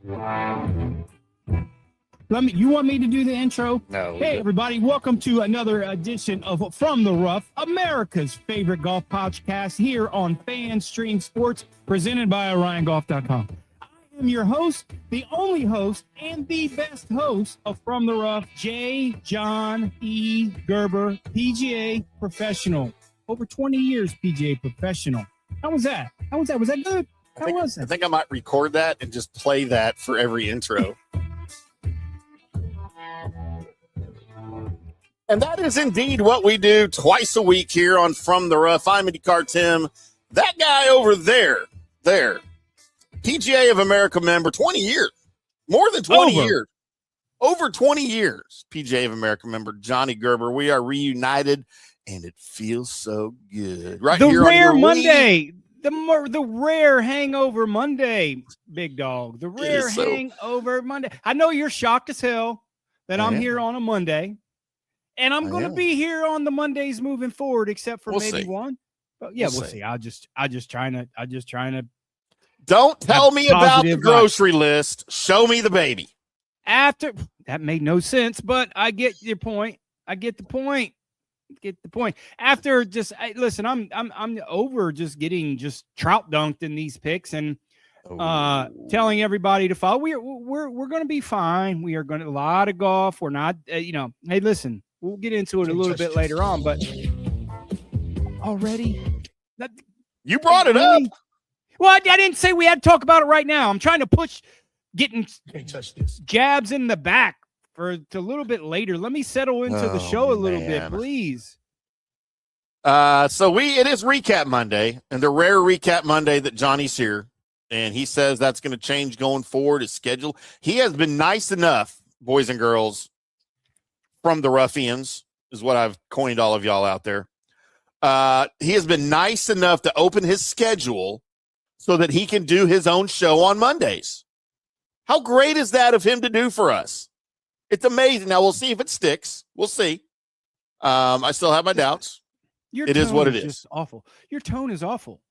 You want me to do the intro? No. Hey, everybody. Welcome to another edition of From the Rough, America's favorite golf podcast here on FanStream Sports, presented by OrionGolf.com. I am your host, the only host, and the best host of From the Rough, J. John E. Gerber, PGA professional. Over 20 years PGA professional. How was that? Was that good? How was it? I think I might record that and just play that for every intro. And that is indeed what we do twice a week here on From the Rough. I'm IndyCar Tim. That guy over there, PGA of America member, 20 years, more than 20 years, over 20 years, PGA of America member, Johnny Gerber. We are reunited, and it feels so good. Right the here rare on Monday, the rare hangover Monday, big dog. The rare hangover Monday. I know you're shocked as hell that I'm here on a Monday. And I'm going to be here on the Mondays moving forward, except for one. But yeah, we'll see. I just trying to. Don't tell me about the grocery list. Show me the baby. After that made no sense, but I get your point. I get the point. After listen, I'm over just getting trout dunked in these picks and telling everybody to follow. We're going to be fine. We are going to a lot of golf. We're not, hey, listen. We'll get into it a little bit later on, but already you brought it up. Well, I didn't say we had to talk about it right now. I'm trying to push getting jabs in the back to a little bit later. Let me settle into the show a little bit, please. So it is Recap Monday, and the rare Recap Monday that Johnny's here, and he says that's going to change going forward, his schedule. He has been nice enough, boys and girls, from the Ruffians is what I've coined all of y'all out there. He has been nice enough to open his schedule so that he can do his own show on Mondays. How great is that of him to do for us? It's amazing. Now we'll see if it sticks. We'll see. I still have my doubts. It is what it is. Just awful. Your tone is awful.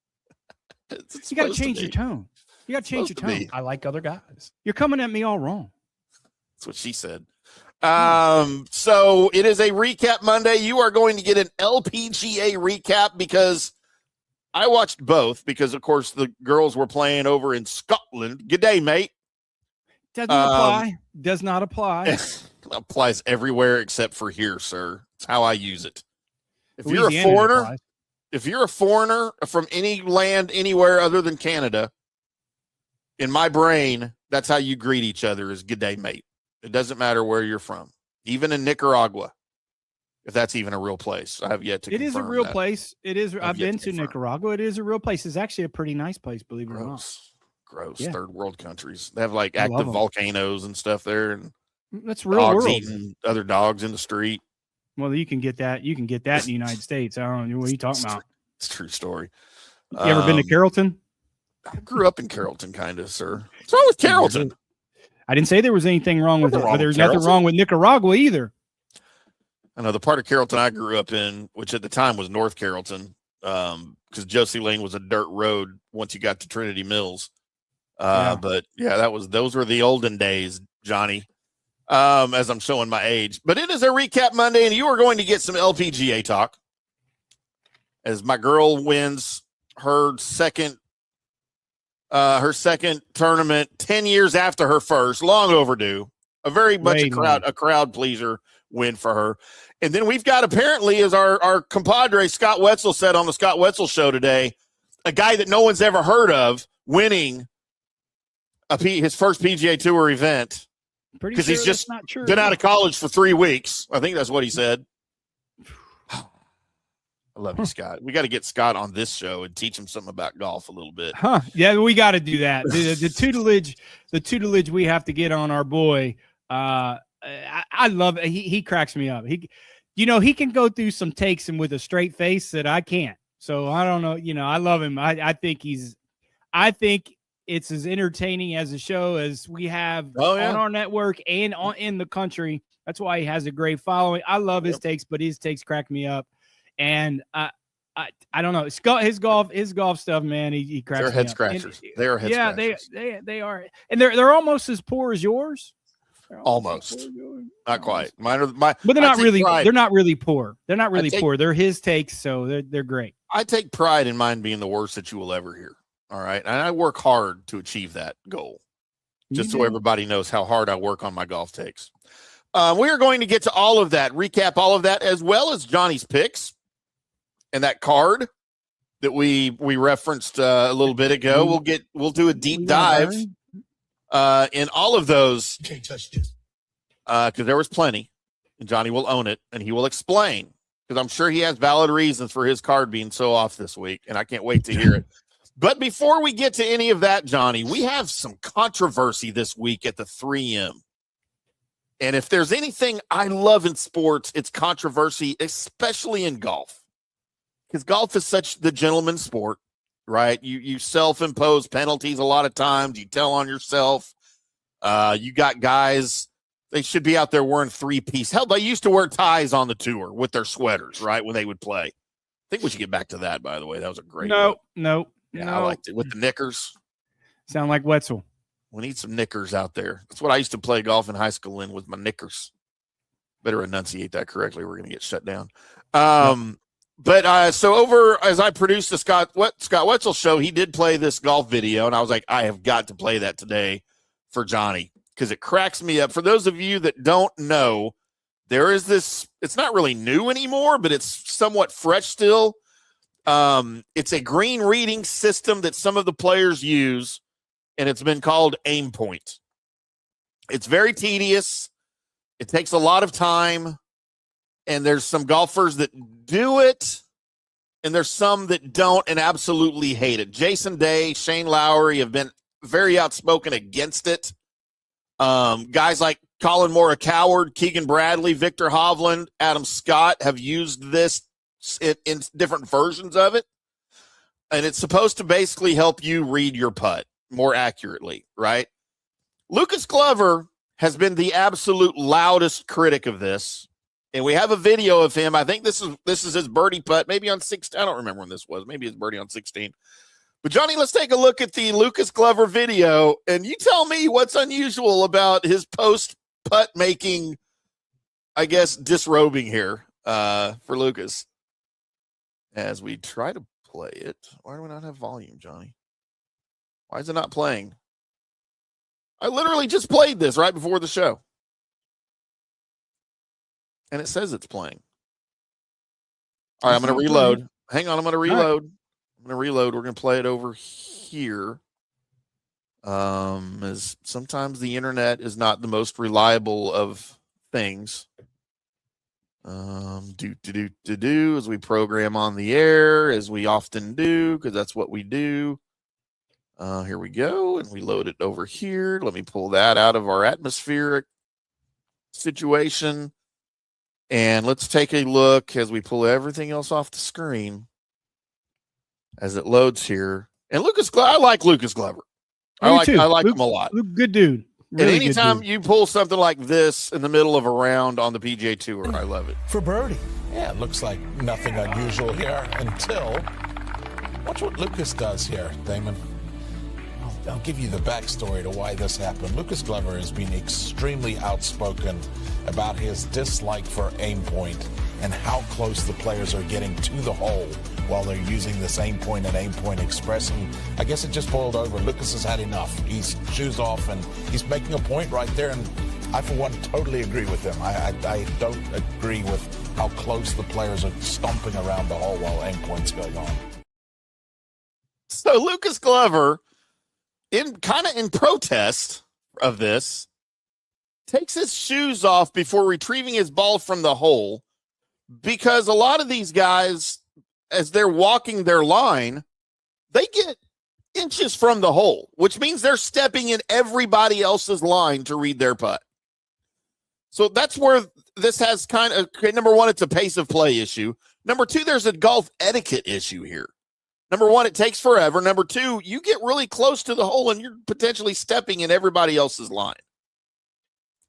You got to change your tone. You got to change your tone. I like other guys. You're coming at me all wrong. That's what she said. So it is a Recap Monday. You are going to get an LPGA recap because I watched both because, of course, the girls were playing over in Scotland. Good day, mate. Does not apply. It applies everywhere except for here, sir. It's how I use it. If you're a foreigner from any land anywhere other than Canada, in my brain, that's how you greet each other is good day, mate. It doesn't matter where you're from, even in Nicaragua, if that's even a real place. I have yet to. It is a real place. It is. I've been to Nicaragua. It is a real place. It's actually a pretty nice place, believe it or not. Gross. Yeah. Third world countries. They have like active volcanoes and stuff there, and that's real dogs world. Eating other dogs in the street. Well, you can get that. You can get that in the United States. I don't know what are you talking about. It's a true story. You ever been to Carrollton? I grew up in Carrollton, kind of, sir. What's wrong with Carrollton? I didn't say there was anything wrong with it, but there's nothing wrong with Nicaragua either. I know the part of Carrollton I grew up in, which at the time was North Carrollton, because Josie Lane was a dirt road once you got to Trinity Mills. But yeah, those were the olden days, Johnny. As I'm showing my age, but it is a Recap Monday, and you are going to get some LPGA talk as my girl wins her second tournament 10 years after her first, long overdue, a very much a crowd pleaser win for her. And then we've got, apparently, as our compadre Scott Wetzel said on the Scott Wetzel show today, a guy that no one's ever heard of winning his first PGA Tour event because he's just been out of college for 3 weeks. I think that's what he said. I love you, Scott. We got to get Scott on this show and teach him something about golf a little bit. Yeah, we got to do that. The tutelage we have to get on our boy. I love it. He cracks me up. He can go through some takes and with a straight face that I can't. So I don't know. I love him. I think it's as entertaining as a show as we have on our network and in the country. That's why he has a great following. I love his takes, but his takes crack me up. And I don't know. His golf stuff, man. He cracks They're me head up. scratchers. And, They are head scratchers. They are, and they're almost as poor as yours. Almost. Not quite. Mine are but they're not really. They're not really poor. They're not really poor. They're his takes, so they're great. I take pride in mine being the worst that you will ever hear. All right, and I work hard to achieve that goal. Just so everybody knows how hard I work on my golf takes. We are going to get to all of that, recap all of that, as well as Johnny's picks and that card that we referenced a little bit ago. We'll do a deep dive in all of those. You can't touch this because there was plenty, and Johnny will own it, and he will explain because I'm sure he has valid reasons for his card being so off this week, and I can't wait to hear it. But before we get to any of that, Johnny, we have some controversy this week at the 3M. And if there's anything I love in sports, it's controversy, especially in golf. Because golf is such the gentleman's sport, right? You self-impose penalties a lot of times. You tell on yourself. You got guys, they should be out there wearing three-piece. Hell, they used to wear ties on the tour with their sweaters, right, when they would play. I think we should get back to that, by the way. That was a great one. No. Yeah, I liked it. With the knickers. Sound like Wetzel. We need some knickers out there. That's what I used to play golf in high school in with my knickers. Better enunciate that correctly. We're going to get shut down. But so over as I produced the Scott Wetzel show, he did play this golf video, and I was like, I have got to play that today for Johnny because it cracks me up. For those of you that don't know, there is this, it's not really new anymore, but it's somewhat fresh still. It's a green reading system that some of the players use, and it's been called AimPoint. It's very tedious. It takes a lot of time, and there's some golfers that do it, and there's some that don't and absolutely hate it. Jason Day, Shane Lowry have been very outspoken against it. Guys like Colin Moore, Coward, Keegan Bradley, Victor Hovland, Adam Scott have used this in different versions of it, and it's supposed to basically help you read your putt more accurately, right? Lucas Glover has been the absolute loudest critic of this, and we have a video of him. I think this is his birdie putt, maybe on 16. I don't remember when this was. Maybe his birdie on 16. But Johnny, let's take a look at the Lucas Glover video, and you tell me what's unusual about his post putt making, I guess, disrobing here for Lucas. As we try to play it, why do we not have volume, Johnny? Why is it not playing? I literally just played this right before the show. And it says it's playing. All right, I'm going to reload. Hang on, I'm going to reload. I'm going to reload. We're going to play it over here. As sometimes the internet is not the most reliable of things. As we program on the air, as we often do, because that's what we do. Here we go, and we load it over here. Let me pull that out of our atmospheric situation, and let's take a look as we pull everything else off the screen as it loads here. And Lucas, I like Lucas Glover. I like him a lot. Good dude. Really, and anytime you pull something like this in the middle of a round on the PGA Tour, I love it. For birdie. Yeah, it looks like nothing unusual here until... Watch what Lucas does here, Damon. I'll give you the backstory to why this happened. Lucas Glover has been extremely outspoken about his dislike for AimPoint and how close the players are getting to the hole while they're using this AimPoint and AimPoint Express. And I guess it just boiled over. Lucas has had enough. He's shoes off, and he's making a point right there. And I, for one, totally agree with him. I don't agree with how close the players are stomping around the hole while AimPoint's going on. So Lucas Glover, in protest of this, takes his shoes off before retrieving his ball from the hole, because a lot of these guys, as they're walking their line, they get inches from the hole, which means they're stepping in everybody else's line to read their putt. So that's where this has kind of, number one, it's a pace of play issue. Number two, there's a golf etiquette issue here. Number one, it takes forever. Number two, you get really close to the hole and you're potentially stepping in everybody else's line.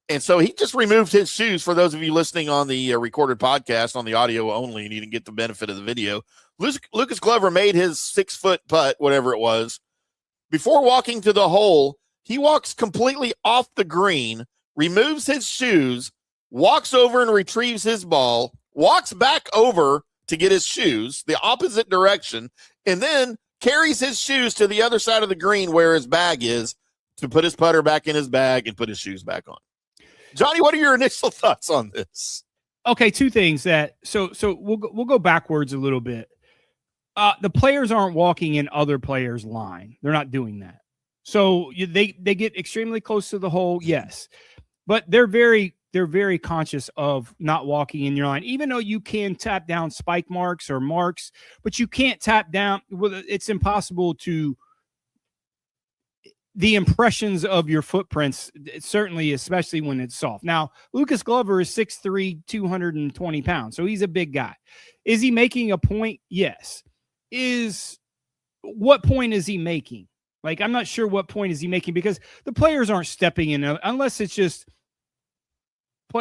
And so he just removed his shoes. For those of you listening on the recorded podcast on the audio only, and you didn't get the benefit of the video, Lucas Glover made his 6-foot putt, whatever it was. Before walking to the hole, he walks completely off the green, removes his shoes, walks over and retrieves his ball, walks back over to get his shoes, the opposite direction, and then carries his shoes to the other side of the green where his bag is to put his putter back in his bag and put his shoes back on. Johnny, what are your initial thoughts on this? Okay, two things that so we'll go backwards a little bit. The players aren't walking in other players' line. They're not doing that. So they get extremely close to the hole, yes, but they're very conscious of not walking in your line. Even though you can tap down spike marks or marks, but you can't tap down. Well, it's impossible to. The impressions of your footprints, certainly, especially when it's soft. Now, Lucas Glover is 6'3", 220 pounds, so he's a big guy. Is he making a point? Yes. What point is he making? Like, I'm not sure what point is he making, because the players aren't stepping in, unless it's just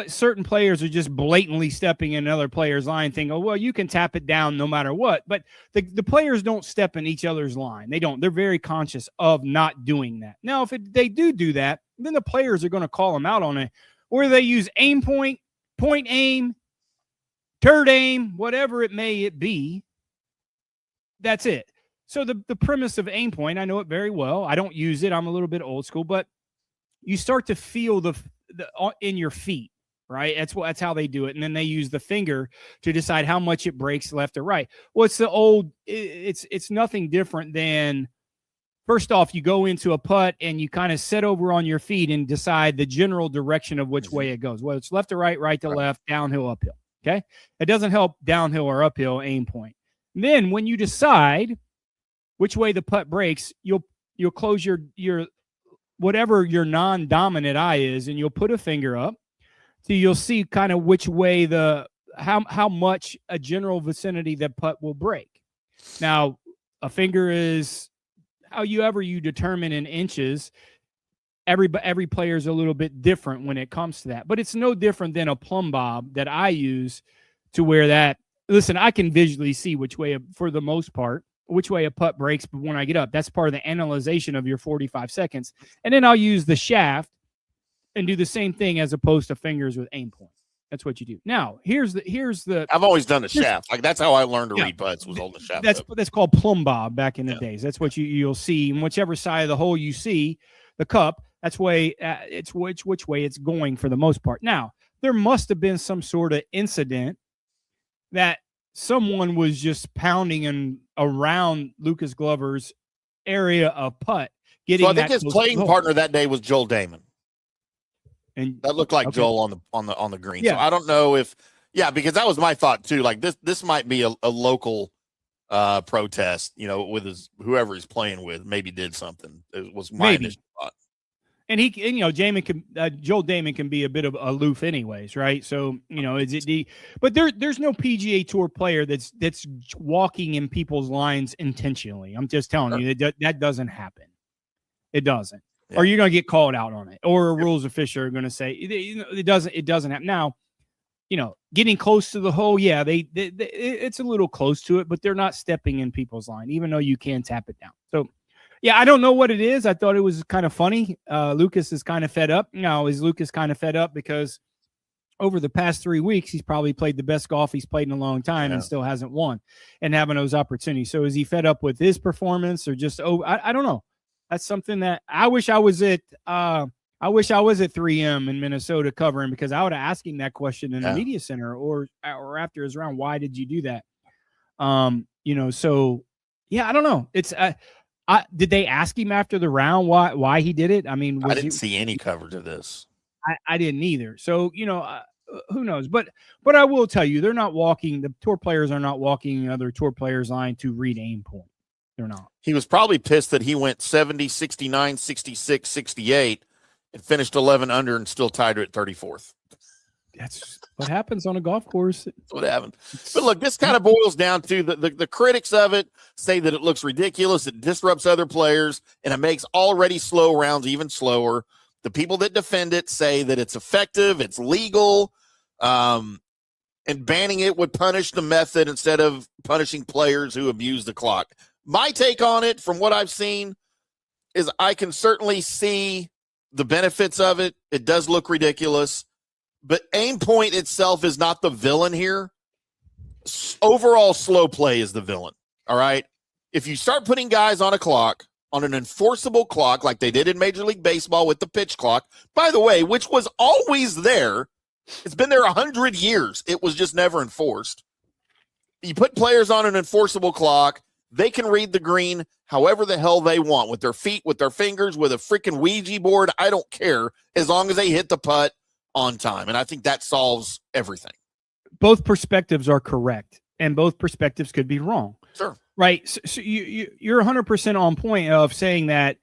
certain players are just blatantly stepping in another player's line, thinking, oh, well, you can tap it down no matter what. But the players don't step in each other's line. They don't. They're very conscious of not doing that. Now, if they do that, then the players are going to call them out on it, or they use AimPoint, point aim, turd aim, whatever it may be. That's it. So the premise of AimPoint, I know it very well. I don't use it. I'm a little bit old school, but you start to feel the in your feet. Right. That's how they do it. And then they use the finger to decide how much it breaks left or right. Well, it's nothing different than, first off, you go into a putt and you kind of sit over on your feet and decide the general direction of which way it goes. Whether it's left to right, right to left, downhill, uphill. Okay. It doesn't help downhill or uphill AimPoint. Then when you decide which way the putt breaks, you'll close your whatever your non-dominant eye is, and you'll put a finger up. So you'll see kind of which way how much a general vicinity that putt will break. Now, a finger is however you determine in inches. Every player is a little bit different when it comes to that, but it's no different than a plumb bob that I use to where that. Listen, I can visually see which way, for the most part, which way a putt breaks. But when I get up, that's part of the analyzation of your 45 seconds, and then I'll use the shaft and do the same thing as opposed to fingers with AimPoint. That's what you do. Now, here's the. I've always done the shaft. Like, that's how I learned to read putts, was holding the shaft. That's called plumb bob back in the days. That's what you'll see. And whichever side of the hole you see the cup, that's way it's which way it's going for the most part. Now, there must have been some sort of incident that someone was just pounding around Lucas Glover's area of putt. So I think his playing partner that day was Joel Damon. And that looked like Joel on the green. Yeah. So I don't know if, because that was my thought too. Like this might be a local protest, with whoever he's playing with, maybe did something. It was my initial thought. And Joel Damon can be a bit of aloof anyways, right? So, but there's no PGA Tour player that's walking in people's lines intentionally. I'm just telling you that doesn't happen. It doesn't. Yeah. Or you're going to get called out on it, or a rules official are going to say it doesn't happen. Now, getting close to the hole, it's a little close to it, but they're not stepping in people's line, even though you can tap it down. So, I don't know what it is. I thought it was kind of funny. Lucas is kind of fed up. Now, is Lucas kind of fed up because over the past 3 weeks, he's probably played the best golf he's played in a long time and still hasn't won and having those opportunities. So is he fed up with his performance, or just, I don't know. That's something that I wish I was at. I wish I was at 3M in Minnesota covering, because I would have asked him that question in the media center or after his round. Why did you do that? So I don't know. It's did they ask him after the round why he did it? I mean, I didn't see any coverage of this. I didn't either. So who knows? But I will tell you, they're not walking. The tour players are not walking other tour players' line to read AimPoint. They're not. He was probably pissed that he went 70, 69, 66, 68 and finished 11 under and still tied her at 34th. That's what happens on a golf course. That's what happened. But look, this kind of boils down to the critics of it say that it looks ridiculous, it disrupts other players, and it makes already slow rounds even slower. The people that defend it say that it's effective, it's legal, and banning it would punish the method instead of punishing players who abuse the clock. My take on it, from what I've seen, is I can certainly see the benefits of it. It does look ridiculous, but AimPoint itself is not the villain here. Overall slow play is the villain, all right? If you start putting guys on a clock, on an enforceable clock like they did in Major League Baseball with the pitch clock, by the way, which was always there. It's been there 100 years. It was just never enforced. You put players on an enforceable clock, they can read the green however the hell they want, with their feet, with their fingers, with a freaking Ouija board. I don't care, as long as they hit the putt on time. And I think that solves everything. Both perspectives are correct, and both perspectives could be wrong. Sure. Right. So you're 100% on point of saying that,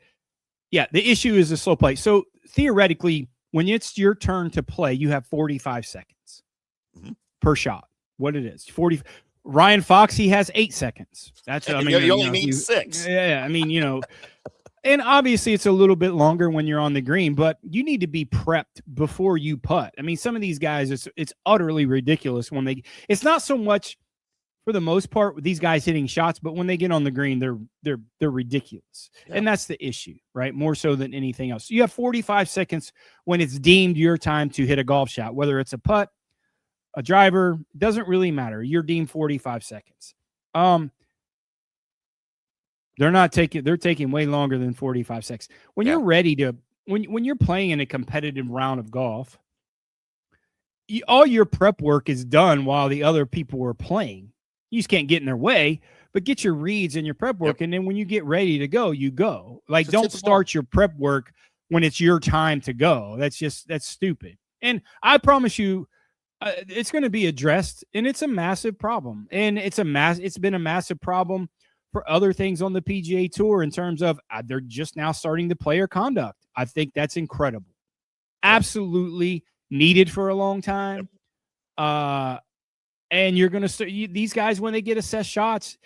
yeah, the issue is the slow play. So theoretically, when it's your turn to play, you have 45 seconds per shot. What it is, 40. Ryan Fox, he has 8 seconds. That's what I mean. You only need 6. Yeah, I mean, and obviously it's a little bit longer when you're on the green, but you need to be prepped before you putt. I mean, some of these guys, it's utterly ridiculous when it's not so much for the most part with these guys hitting shots, but when they get on the green, they're ridiculous. Yeah. And that's the issue, right? More so than anything else. You have 45 seconds when it's deemed your time to hit a golf shot, whether it's a putt, a driver, doesn't really matter. You're deemed 45 seconds. They're taking way longer than 45 seconds. When you're ready to, when you're playing in a competitive round of golf, all your prep work is done while the other people are playing. You just can't get in their way, but get your reads and your prep work. And then when you get ready to go, you go. Like, don't start your prep work when it's your time to go. That's stupid. And I promise you, it's going to be addressed, and it's a massive problem. And it's been a massive problem for other things on the PGA Tour in terms of they're just now starting the player conduct. I think that's incredible. Absolutely needed for a long time. And you're going to these guys, when they get assessed shots,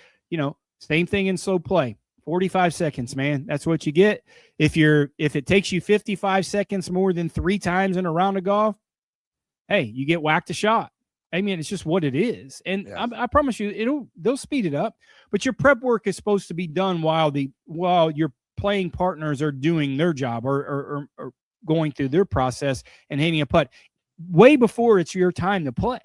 same thing in slow play. 45 seconds, man. That's what you get. If it takes you 55 seconds more than 3 times in a round of golf, hey, you get whacked a shot. I mean, it's just what it is. And I promise you, they'll speed it up. But your prep work is supposed to be done while your playing partners are doing their job or going through their process and hitting a putt way before it's your time to play.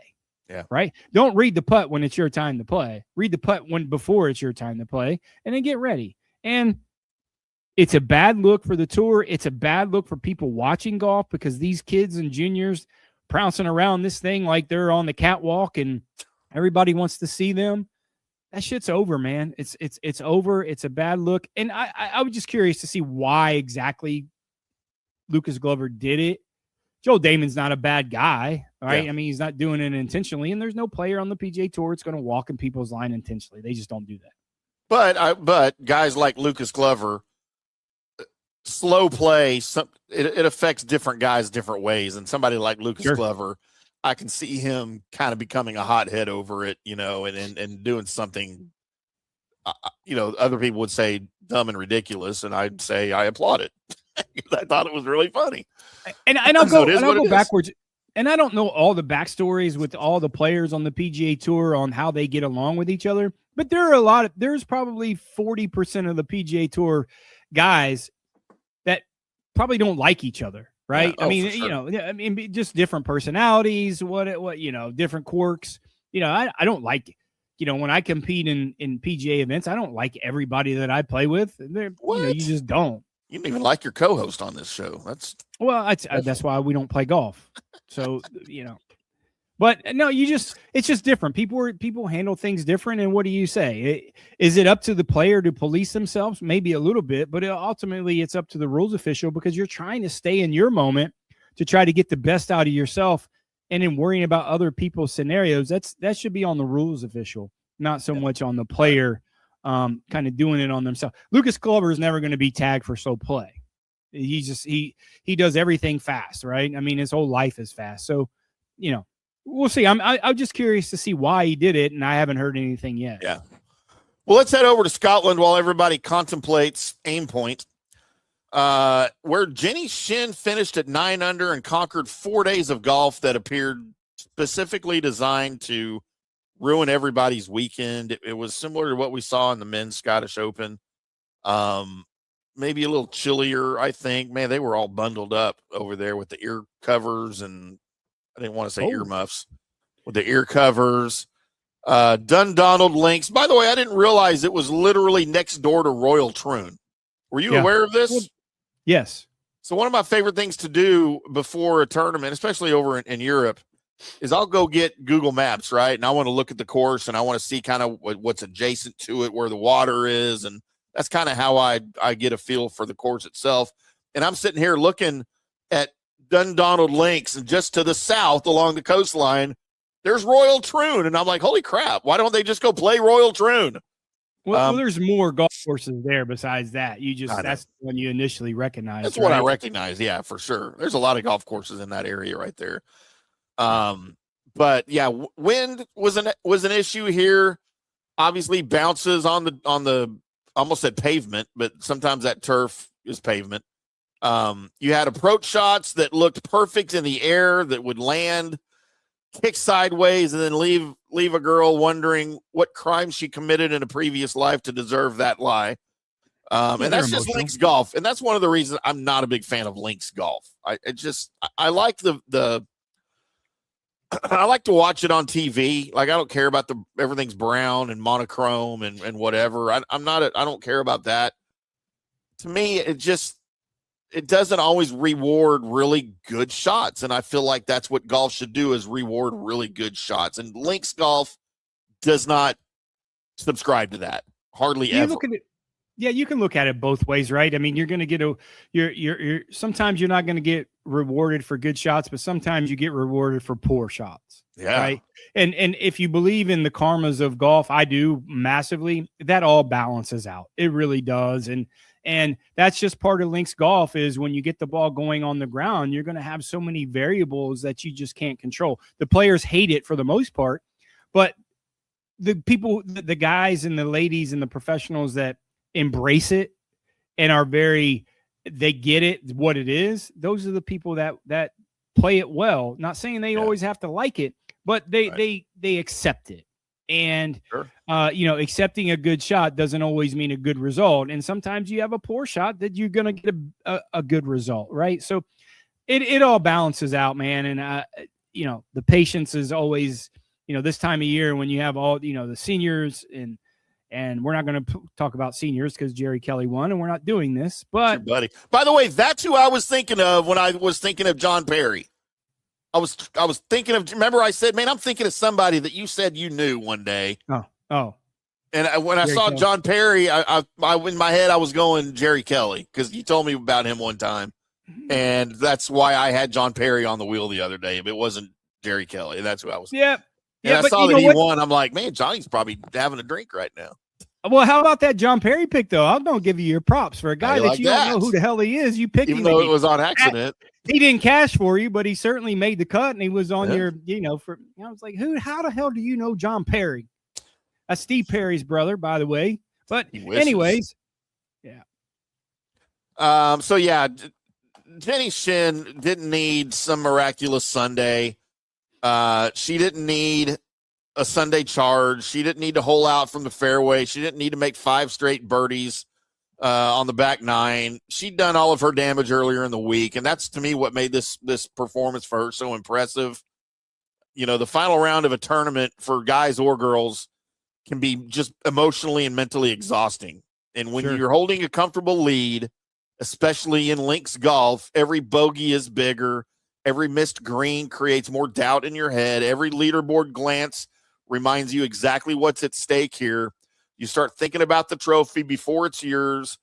Yeah. Right. Don't read the putt when it's your time to play. Read the putt before it's your time to play, and then get ready. And it's a bad look for the tour. It's a bad look for people watching golf, because these kids and juniors pouncing around this thing like they're on the catwalk and everybody wants to see them. That shit's over, man. It's over. It's a bad look. And I was just curious to see why exactly Lucas Glover did it. Joel Damon's not a bad guy, right? Yeah. I mean, he's not doing it intentionally, and there's no player on the PGA Tour that's going to walk in people's line intentionally. They just don't do that. But guys like Lucas Glover, slow play, it affects different guys different ways. And somebody like Lucas Glover, I can see him kind of becoming a hothead over it, and doing something, other people would say dumb and ridiculous, and I'd say I applaud it. I thought it was really funny. And I'll go backwards. And I don't know all the backstories with all the players on the PGA Tour on how they get along with each other, but there's probably 40% of the PGA Tour guys that probably don't like each other, right? Yeah. I mean, just different personalities, different quirks. I don't like, when I compete in PGA events, I don't like everybody that I play with. You just don't. You don't even like your co-host on this show. That's why we don't play golf. So, but no, it's just different. People handle things different. And what do you say? Is it up to the player to police themselves? Maybe a little bit, but ultimately it's up to the rules official, because you're trying to stay in your moment to try to get the best out of yourself, and then worrying about other people's scenarios. That should be on the rules official, not so much on the player. Kind of doing it on themselves. Lucas Glover is never going to be tagged for slow play. He does everything fast, right? I mean, his whole life is fast. So, we'll see. I'm just curious to see why he did it, and I haven't heard anything yet. Yeah. Well, let's head over to Scotland while everybody contemplates AimPoint. where Jenny Shin finished at 9 under and conquered 4 days of golf that appeared specifically designed to ruin everybody's weekend. It was similar to what we saw in the men's Scottish Open. Maybe a little chillier, I think. Man, they were all bundled up over there with the ear covers, and I didn't want to say earmuffs, with the ear covers. Dundonald Links. By the way, I didn't realize it was literally next door to Royal Troon. Were you aware of this? Yes. So one of my favorite things to do before a tournament, especially over in Europe, is I'll go get Google Maps, right? And I want to look at the course, and I want to see kind of what's adjacent to it, where the water is, and that's kind of how I get a feel for the course itself. And I'm sitting here looking at Dundonald Links, and just to the south along the coastline, there's Royal Troon. And I'm like, holy crap, why don't they just go play Royal Troon? Well, there's more golf courses there besides that. That's the one you initially recognized. That's what I recognize. Yeah, for sure. There's a lot of golf courses in that area right there. But yeah, wind was an issue here. Obviously bounces on the almost said pavement, but sometimes that turf is pavement. You had approach shots that looked perfect in the air that would land, kick sideways, and then leave a girl wondering what crime she committed in a previous life to deserve that lie. And that's just links golf. And that's one of the reasons I'm not a big fan of links golf. I like the I like to watch it on TV. Like, I don't care about everything's brown and monochrome and whatever. I don't care about that. To me, it doesn't always reward really good shots. And I feel like that's what golf should do, is reward really good shots. And links golf does not subscribe to that. Hardly ever. You can look at it both ways, right? I mean, you're going to get you're sometimes you're not going to get rewarded for good shots, but sometimes you get rewarded for poor shots. Yeah. Right. And if you believe in the karmas of golf, I do massively, that all balances out. It really does. And that's just part of links golf, is when you get the ball going on the ground, you're going to have so many variables that you just can't control. The players hate it for the most part, but the people, the guys and the ladies and the professionals that embrace it and they get it, what it is, those are the people that play it well. Not saying they always have to like it, but they accept it. And sure. Accepting a good shot doesn't always mean a good result. And sometimes you have a poor shot that you're going to get a good result, right? So it all balances out, man. And the patience is always, this time of year when you have all, the seniors, and we're not going to talk about seniors because Jerry Kelly won, and we're not doing this. But buddy, by the way, that's who I was thinking of when I was thinking of John Perry. I was thinking of. Remember, I said, "Man, I'm thinking of somebody that you said you knew one day." Oh. And when I saw Kelly. John Perry, I in my head I was going Jerry Kelly, because you told me about him one time, and that's why I had John Perry on the wheel the other day. But it wasn't Jerry Kelly. That's who I was. Yeah. And I saw that he won. I'm like, man, Johnny's probably having a drink right now. Well, how about that John Perry pick, though? I'm going to give you your props for a guy that you don't know who the hell he is. You picked him. Even though it was on accident. He didn't cash for you, but he certainly made the cut, and he was on your, I was like, how the hell do you know John Perry? That's Steve Perry's brother, by the way. But anyways, yeah. So, yeah, Jenny Shin didn't need some miraculous Sunday. She didn't need a Sunday charge. She didn't need to hole out from the fairway. She didn't need to make 5 straight birdies on the back 9. She'd done all of her damage earlier in the week, and that's, to me, what made this performance for her so impressive. The final round of a tournament for guys or girls can be just emotionally and mentally exhausting. And when you're holding a comfortable lead, especially in links golf, every bogey is bigger. Every missed green creates more doubt in your head. Every leaderboard glance reminds you exactly what's at stake here. You start thinking about the trophy before it's yours,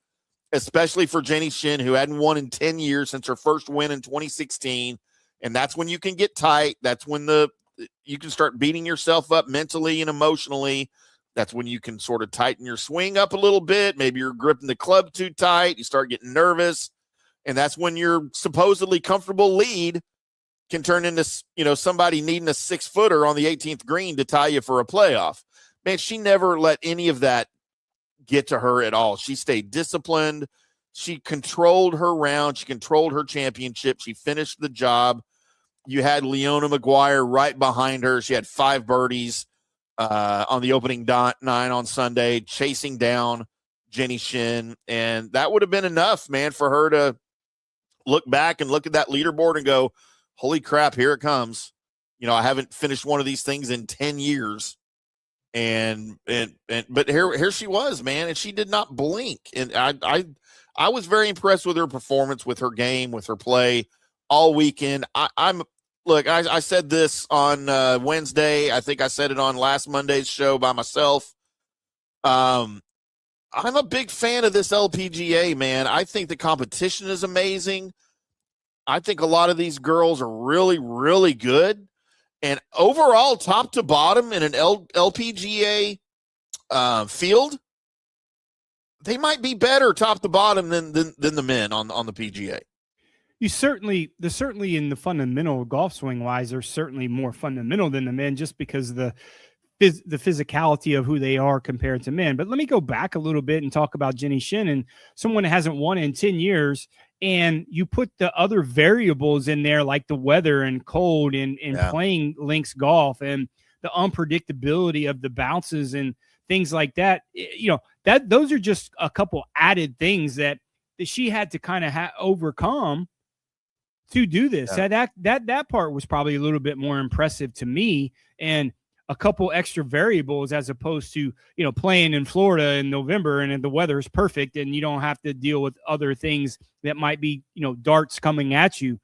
especially for Jenny Shin, who hadn't won in 10 years since her first win in 2016. And that's when you can get tight. That's when you can start beating yourself up mentally and emotionally. That's when you can sort of tighten your swing up a little bit. Maybe you're gripping the club too tight. You start getting nervous. And that's when your supposedly comfortable lead can turn into, somebody needing a 6-footer on the 18th green to tie you for a playoff. Man, she never let any of that get to her at all. She stayed disciplined. She controlled her round. She controlled her championship. She finished the job. You had Leona Maguire right behind her. She had 5 birdies on the opening 9 on Sunday, chasing down Jenny Shin. And that would have been enough, man, for her to look back and look at that leaderboard and go, holy crap, here it comes. I haven't finished one of these things in 10 years. But here she was, man, and she did not blink. And I was very impressed with her performance, with her game, with her play all weekend. I said this on Wednesday. I think I said it on last Monday's show by myself. I'm a big fan of this LPGA, man. I think the competition is amazing. I think a lot of these girls are really, really good. And overall, top to bottom in an LPGA field, they might be better top to bottom than the men on the PGA. Certainly in the fundamental golf swing wise, they're certainly more fundamental than the men, just because of the physicality of who they are compared to men. But let me go back a little bit and talk about Jenny Shin, and someone that hasn't won in 10 years. And you put the other variables in there, like the weather and cold and playing links golf and the unpredictability of the bounces and things like that. Those are just a couple added things that she had to kind of overcome to do this. Yeah. That part was probably a little bit more impressive to me, and a couple extra variables as opposed to, playing in Florida in November and the weather is perfect and you don't have to deal with other things that might be, darts coming at you.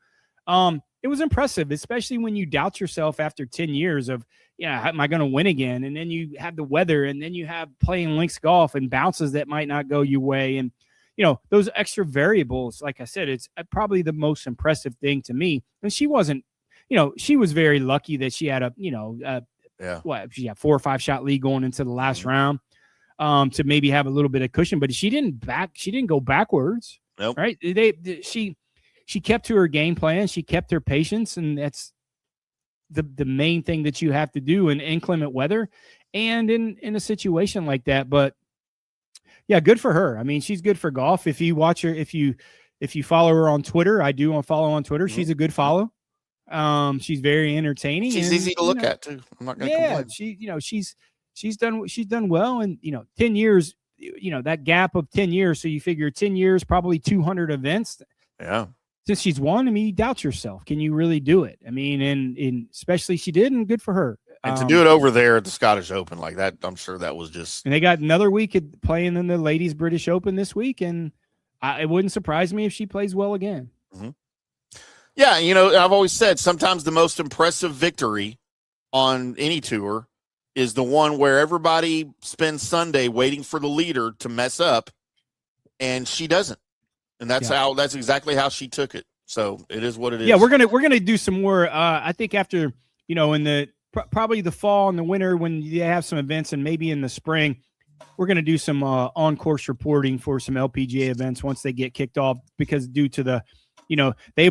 It was impressive, especially when you doubt yourself after 10 years of, am I going to win again? And then you have the weather, and then you have playing links golf and bounces that might not go your way. And, those extra variables, like I said, it's probably the most impressive thing to me. And she wasn't, she was very lucky that she had she had 4 or 5 shot lead going into the last round to maybe have a little bit of cushion, but she didn't go backwards. Nope. Right. She kept to her game plan. She kept her patience. And that's the main thing that you have to do in inclement weather and in a situation like that. But yeah, good for her. I mean, she's good for golf. If you watch her, if you follow her on Twitter, I do follow on Twitter. Mm-hmm. She's a good follow. She's very entertaining. She's easy to look at too. I'm not going to complain. She's done well. And 10 years, that gap of 10 years. So you figure 10 years, probably 200 events. Yeah. Since she's won, you doubt yourself. Can you really do it? I mean, and especially she did, and good for her. And to do it over there at the Scottish Open like that, I'm sure that was just. And they got another week at playing in the Ladies British Open this week, and it wouldn't surprise me if she plays well again. Mm-hmm. Yeah, I've always said sometimes the most impressive victory on any tour is the one where everybody spends Sunday waiting for the leader to mess up, and she doesn't. And that's exactly how she took it. So it is what it is. Yeah, we're gonna do some more. I think after in the probably the fall and the winter when you have some events, and maybe in the spring, we're gonna do some on-course reporting for some LPGA events once they get kicked off, because due to the they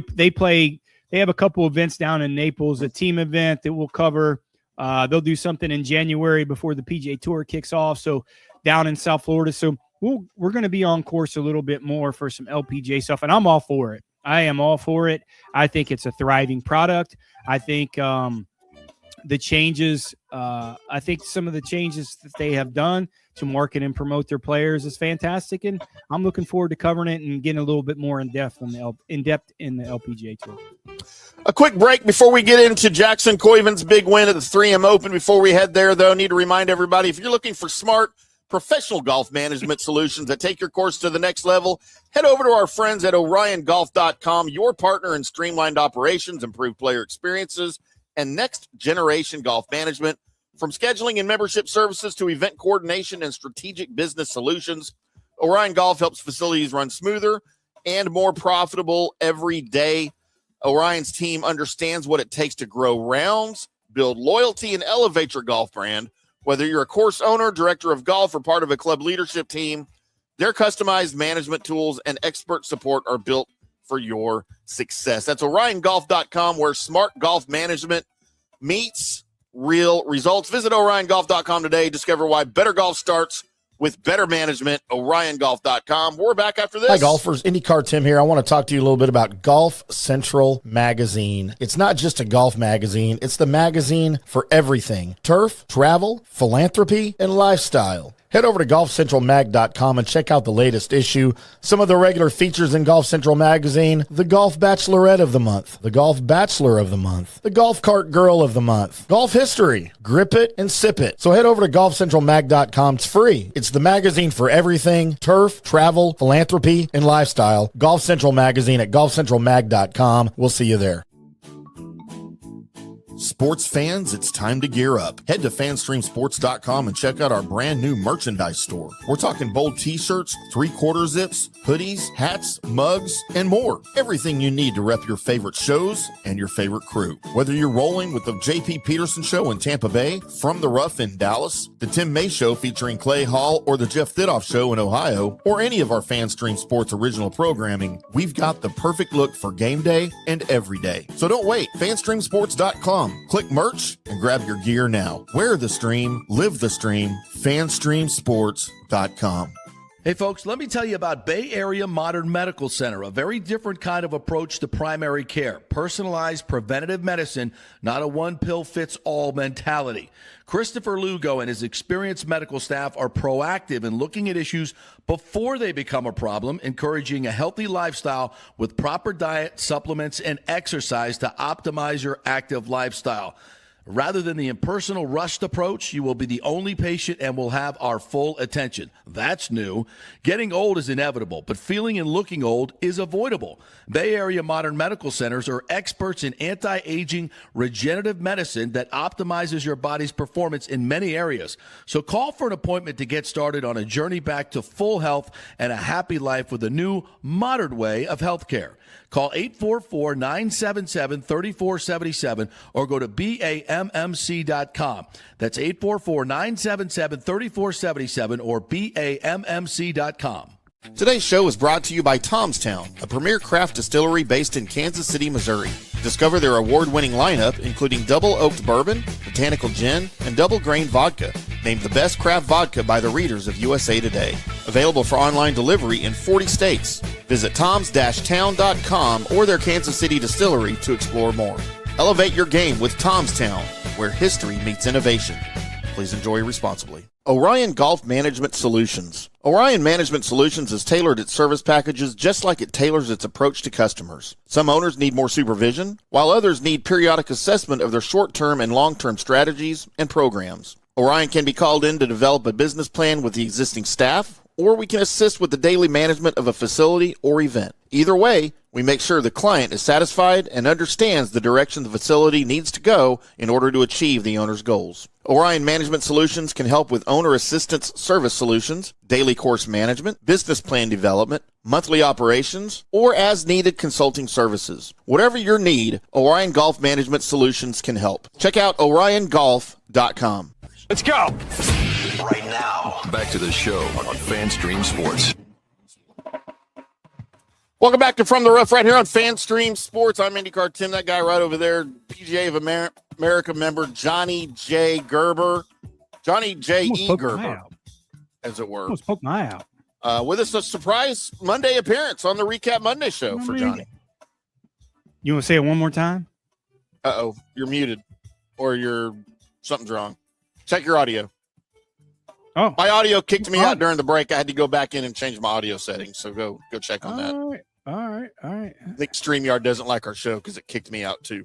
have a couple events down in Naples, a team event that we'll cover. They'll do something in January before the PGA Tour kicks off. So down in South Florida. So we're going to be on course a little bit more for some LPGA stuff, and I'm all for it. I am all for it. I think it's a thriving product. I think the changes, I think some of the changes that they have done to market and promote their players is fantastic, and I'm looking forward to covering it and getting a little bit more in depth in the LPGA Tour. A quick break before we get into Jackson Koivun's big win at the 3M Open. Before we head there, though, I need to remind everybody, if you're looking for smart, professional golf management solutions that take your course to the next level, head over to our friends at OrionGolf.com, your partner in streamlined operations, improved player experiences, and next-generation golf management. From scheduling and membership services to event coordination and strategic business solutions, Orion Golf helps facilities run smoother and more profitable every day. Orion's team understands what it takes to grow rounds, build loyalty, and elevate your golf brand. Whether you're a course owner, director of golf, or part of a club leadership team, their customized management tools and expert support are built for your success. That's OrionGolf.com, where smart golf management meets real results. Visit OrionGolf.com today. Discover why better golf starts with better management, OrionGolf.com. We're back after this. Hi, golfers. IndyCar Tim here. I want to talk to you a little bit about Golf Central Magazine. It's not just a golf magazine. It's the magazine for everything. Turf, travel, philanthropy, and lifestyle. Head over to golfcentralmag.com and check out the latest issue. Some of the regular features in Golf Central Magazine: the Golf Bachelorette of the Month, the Golf Bachelor of the Month, the Golf Cart Girl of the Month, Golf History, Grip It and Sip It. So head over to golfcentralmag.com. It's free. It's the magazine for everything: turf, travel, philanthropy, and lifestyle. Golf Central Magazine at golfcentralmag.com. We'll see you there. Sports fans, it's time to gear up. Head to fanstreamsports.com and check out our brand new merchandise store. We're talking bold t-shirts, 3/4 zips, hoodies, hats, mugs, and more. Everything you need to rep your favorite shows and your favorite crew. Whether you're rolling with the J.P. Peterson Show in Tampa Bay, From the Rough in Dallas, the Tim May Show featuring Clay Hall, or the Jeff Thidoff Show in Ohio, or any of our Fanstream Sports original programming, we've got the perfect look for game day and every day. So don't wait. fanstreamsports.com. Click merch and grab your gear now. Wear the stream, live the stream. fanstreamsports.com. Hey folks, let me tell you about Bay Area Modern Medical Center, a very different kind of approach to primary care. Personalized preventative medicine, not a one-pill-fits-all mentality. Christopher Lugo and his experienced medical staff are proactive in looking at issues before they become a problem, encouraging a healthy lifestyle with proper diet, supplements, and exercise to optimize your active lifestyle. Rather than the impersonal, rushed approach, you will be the only patient and will have our full attention. That's new. Getting old is inevitable, but feeling and looking old is avoidable. Bay Area Modern Medical Centers are experts in anti-aging regenerative medicine that optimizes your body's performance in many areas. So call for an appointment to get started on a journey back to full health and a happy life with a new, modern way of healthcare. Call 844-977-3477 or go to BAMMC.com. That's 844-977-3477 or BAMMC.com. Today's show is brought to you by Tomstown, a premier craft distillery based in Kansas City, Missouri. Discover their award-winning lineup, including double oaked bourbon, botanical gin, and double grain vodka, named the best craft vodka by the readers of USA Today. Available for online delivery in 40 states. Visit toms-town.com or their Kansas City distillery to explore more. Elevate your game with Tomstown, where history meets innovation. Please enjoy responsibly. Orion Golf Management Solutions. Orion Management Solutions has tailored its service packages just like it tailors its approach to customers. Some owners need more supervision, while others need periodic assessment of their short-term and long-term strategies and programs. Orion can be called in to develop a business plan with the existing staff, or we can assist with the daily management of a facility or event. Either way, we make sure the client is satisfied and understands the direction the facility needs to go in order to achieve the owner's goals. Orion Management Solutions can help with owner assistance service solutions, daily course management, business plan development, monthly operations, or as-needed consulting services. Whatever your need, Orion Golf Management Solutions can help. Check out OrionGolf.com. Let's go. Right now, back to the show on FanStream Sports. Welcome back to From the Rough right here on FanStream Sports. I'm IndyCar Tim, that guy right over there, PGA of America member Johnny J. Gerber. Johnny J. E. Gerber, as it were. Almost poked my eye out. With us, a surprise Monday appearance on the Recap Monday show for Johnny. You want to say it one more time? Uh-oh, you're muted. Or something's wrong. Check your audio. Oh, my audio kicked me out during the break. I had to go back in and change my audio settings. So go check on that. All right. I think StreamYard doesn't like our show because it kicked me out too.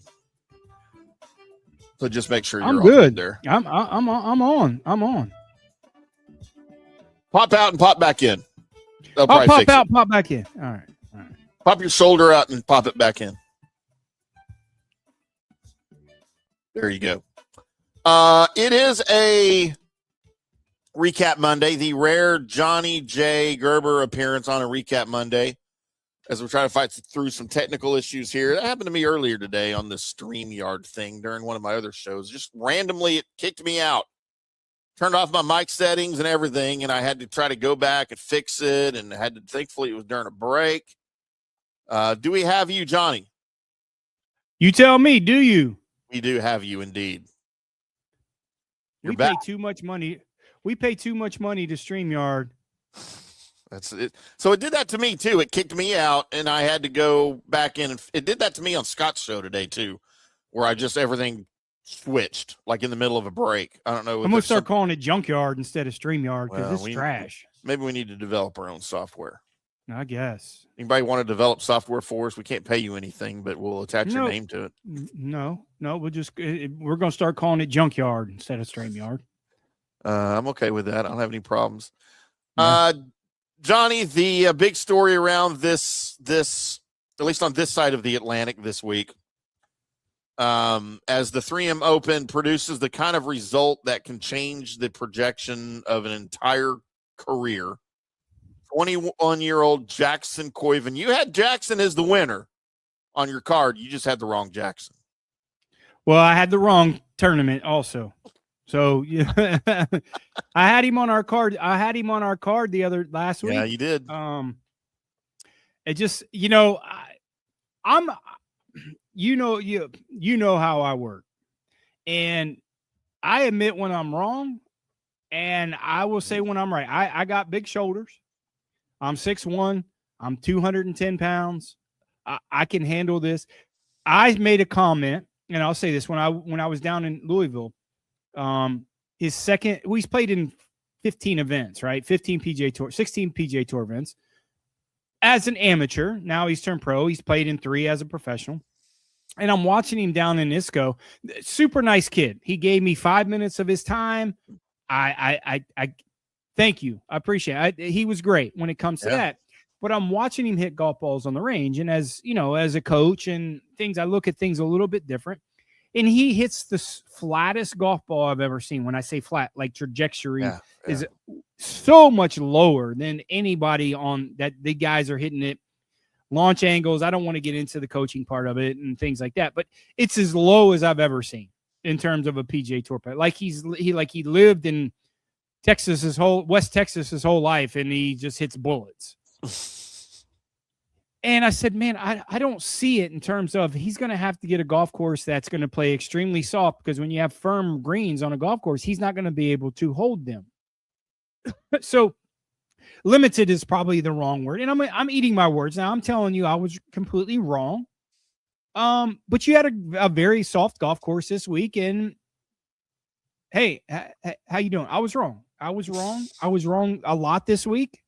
So just make sure you're good there. I'm on. Pop out and pop back in. I'll pop out, pop back in. All right. Pop your shoulder out and pop it back in. There you go. It is a Recap Monday, the rare Johnny J. Gerber appearance on a Recap Monday, as we're trying to fight through some technical issues here. That happened to me earlier today on the StreamYard thing during one of my other shows. Just randomly, it kicked me out. Turned off my mic settings and everything, and I had to try to go back and fix it, and thankfully it was during a break. Do we have you, Johnny? You tell me, do you? We do have you indeed. We pay too much money We pay too much money to StreamYard. That's it. So it did that to me too. It kicked me out, and I had to go back in. And it did that to me on Scott's show today too, where I just everything switched like in the middle of a break. I don't know. I'm gonna start calling it Junkyard instead of StreamYard because Well, it's trash. Maybe we need to develop our own software. I guess. Anybody want to develop software for us? We can't pay you anything, but we'll attach your name to it. No, we're going to start calling it Junkyard instead of StreamYard. I'm okay with that. I don't have any problems. Yeah. Johnny, the big story around this, at least on this side of the Atlantic this week, as the 3M Open produces the kind of result that can change the projection of an entire career. 21-year-old Jackson Koivun. You had Jackson as the winner on your card. You just had the wrong Jackson. Well, I had the wrong tournament also. So yeah, I had him on our card. I had him on our card last week. Yeah, you did. It just, I'm you know how I work. And I admit when I'm wrong, and I will say when I'm right. I got big shoulders. I'm 6'1". I'm 210 pounds. I can handle this. I made a comment, and I'll say this when I was down in Louisville. He's played in 15 events, right? 15 PGA Tour, 16 PGA Tour events as an amateur. Now he's turned pro. He's played in 3 as a professional. And I'm watching him down in ISCO. Super nice kid. He gave me 5 minutes of his time. I thank you. I appreciate it. He was great when it comes to that. But I'm watching him hit golf balls on the range. And as a coach and things, I look at things a little bit different. And he hits the flattest golf ball I've ever seen. When I say flat, like trajectory is so much lower than anybody on that. The guys are hitting it. Launch angles. I don't want to get into the coaching part of it and things like that. But it's as low as I've ever seen in terms of a PGA Tour player. Like he lived in West Texas his whole life, and he just hits bullets. And I said, man, I don't see it in terms of he's going to have to get a golf course that's going to play extremely soft, because when you have firm greens on a golf course, he's not going to be able to hold them. So limited is probably the wrong word. And I'm eating my words now. I'm telling you, I was completely wrong. But you had a very soft golf course this week, and hey, how you doing? I was wrong. I was wrong a lot this week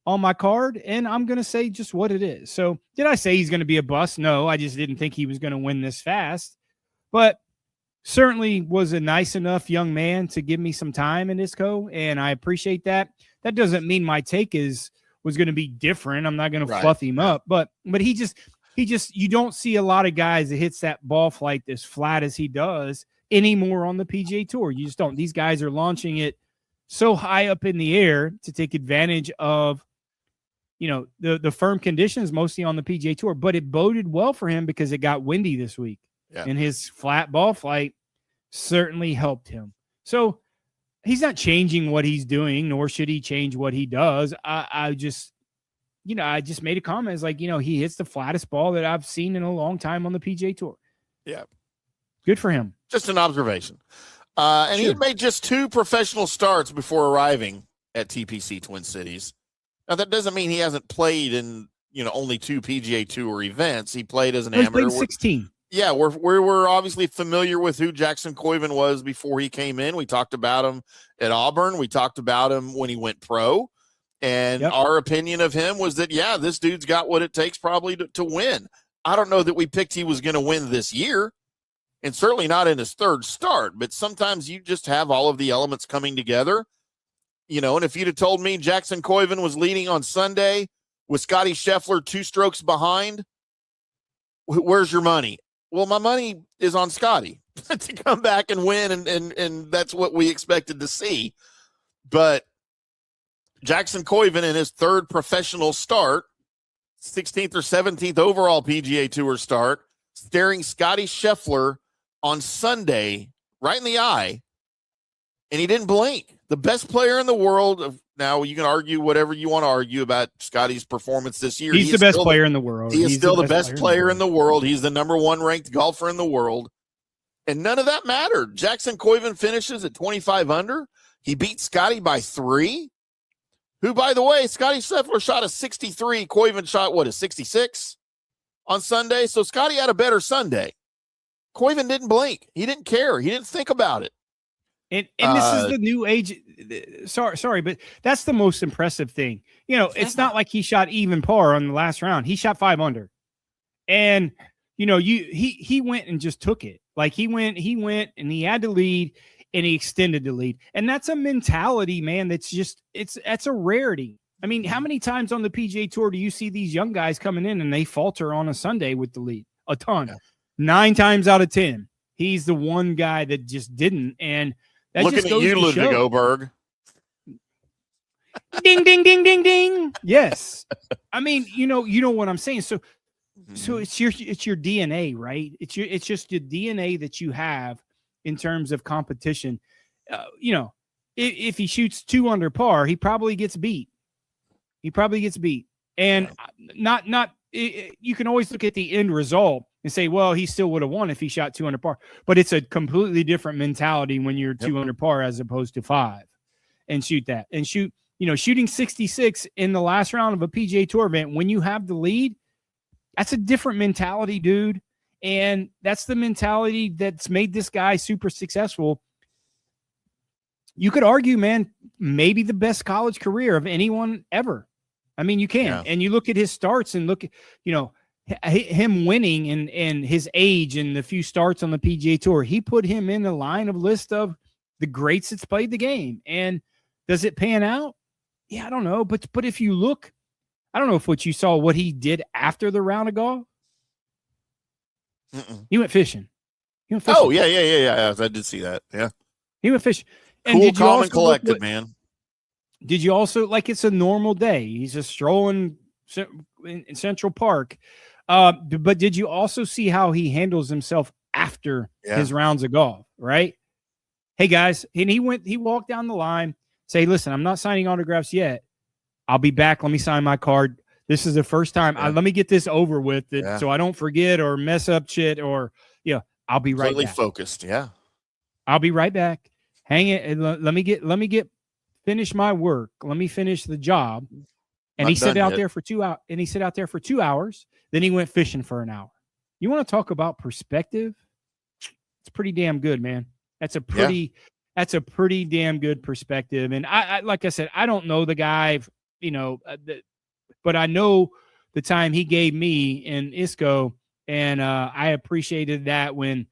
on my card, and I'm going to say just what it is. So did I say he's going to be a bust? No, I just didn't think he was going to win this fast, but certainly was a nice enough young man to give me some time in ISCO, and I appreciate that. That doesn't mean my take was going to be different. I'm not going to fluff him up, but he just, you don't see a lot of guys that hits that ball flight as flat as he does anymore on the PGA Tour. You just don't. These guys are launching it so high up in the air to take advantage of, the firm conditions mostly on the PGA Tour. But it boded well for him because it got windy this week, and his flat ball flight certainly helped him. So he's not changing what he's doing, nor should he change what he does. I just made a comment. It's like, he hits the flattest ball that I've seen in a long time on the PGA Tour. Yeah. Good for him. Just an observation. And he made just 2 professional starts before arriving at TPC Twin Cities. Now, that doesn't mean he hasn't played in, only 2 PGA Tour events. He played as an amateur. 16. Yeah, we're obviously familiar with who Jackson Koivun was before he came in. We talked about him at Auburn. We talked about him when he went pro. And our opinion of him was that, this dude's got what it takes probably to win. I don't know that we picked he was going to win this year, and certainly not in his 3rd start. But sometimes you just have all of the elements coming together. And if you'd have told me Jackson Koivun was leading on Sunday with Scottie Scheffler 2 strokes behind, where's your money? Well, my money is on Scottie to come back and win, and that's what we expected to see. But Jackson Koivun in his 3rd professional start, 16th or 17th overall PGA Tour start, staring Scottie Scheffler on Sunday right in the eye, and he didn't blink. The best player in the world. Now, you can argue whatever you want to argue about Scottie's performance this year. He's the best player in the world. He is still the best player in the world. He's the number 1 ranked golfer in the world. And none of that mattered. Jackson Koivun finishes at 25 under. He beat Scottie by 3. Who, by the way, Scottie Scheffler shot a 63. Koivun shot, a 66 on Sunday? So Scottie had a better Sunday. Koivun didn't blink. He didn't care. He didn't think about it. And this is the new age. Sorry, but that's the most impressive thing. It's not like he shot even par on the last round. He shot 5 under. And, he went and just took it. Like he went and he had to lead. And he extended the lead. And that's a mentality, man, that's a rarity. I mean, how many times on the PGA Tour do you see these young guys coming in and they falter on a Sunday with the lead? A ton. Yeah. 9 times out of 10. He's the one guy that just didn't. And that looking just goes at you, to Ludwig show. Oberg. Ding, ding, ding, ding, ding. Yes. I mean, you know what I'm saying. So it's your DNA, right? It's just your DNA that you have in terms of competition. If he shoots 2 under par, he probably gets beat. And you can always look at the end result and say, well, he still would have won if he shot 2 under par. But it's a completely different mentality when you're 2 under par as opposed to 5 and shoot that. And shooting 66 in the last round of a PGA Tour event when you have the lead, that's a different mentality, dude. And that's the mentality that's made this guy super successful. You could argue, man, maybe the best college career of anyone ever. I mean, you can. Yeah. And you look at his starts and look at, him winning and his age and the few starts on the PGA Tour. He put him in the line of list of the greats that's played the game. And does it pan out? Yeah, I don't know. But if you look, I don't know if what you saw, what he did after the round of golf. He went fishing. Oh, yeah. I did see that. Yeah. He went fishing. And cool, calm, and collected, man. Did you also, like, it's a normal day. He's just strolling in Central Park. But did you also see how he handles himself after his rounds of golf, right? Hey, guys. And he walked down the line, say, listen, I'm not signing autographs yet. I'll be back. Let me sign my card. This is the first time. Let me get this over with so I don't forget or mess up shit or, I'll be right completely back. Focused. Yeah. I'll be right back. Hang it. And let me finish my work. Let me finish the job. And he sat out there for 2 hours. And he sat out there for 2 hours. Then he went fishing for an hour. You want to talk about perspective? It's pretty damn good, man. That's a pretty damn good perspective. And I like I said, I don't know the guy, but I know the time he gave me in ISCO, and I appreciated that when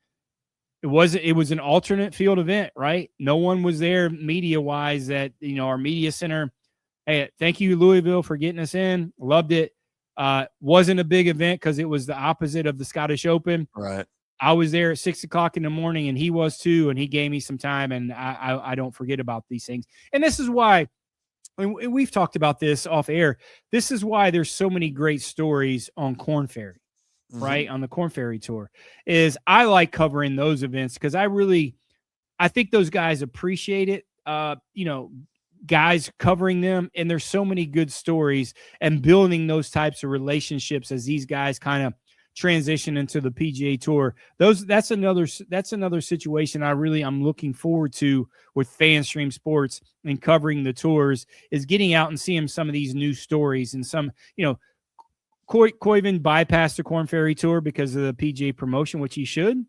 it was an alternate field event, right? No one was there media-wise at, our media center. Hey, thank you, Louisville, for getting us in. Loved it. Wasn't a big event because it was the opposite of the Scottish Open. Right. I was there at 6:00 in the morning, and he was too, and he gave me some time, and I don't forget about these things. And this is why, and we've talked about this off air, this is why there's so many great stories on Korn Ferry, right? On the Korn Ferry Tour, is I like covering those events because I think those guys appreciate it. Guys covering them, and there's so many good stories and building those types of relationships as these guys kind of transition into the PGA Tour. That's another situation I'm looking forward to with FanStream Sports and covering the tours, is getting out and seeing some of these new stories and some, Koivun bypassed the Korn Ferry Tour because of the PGA promotion, which he should.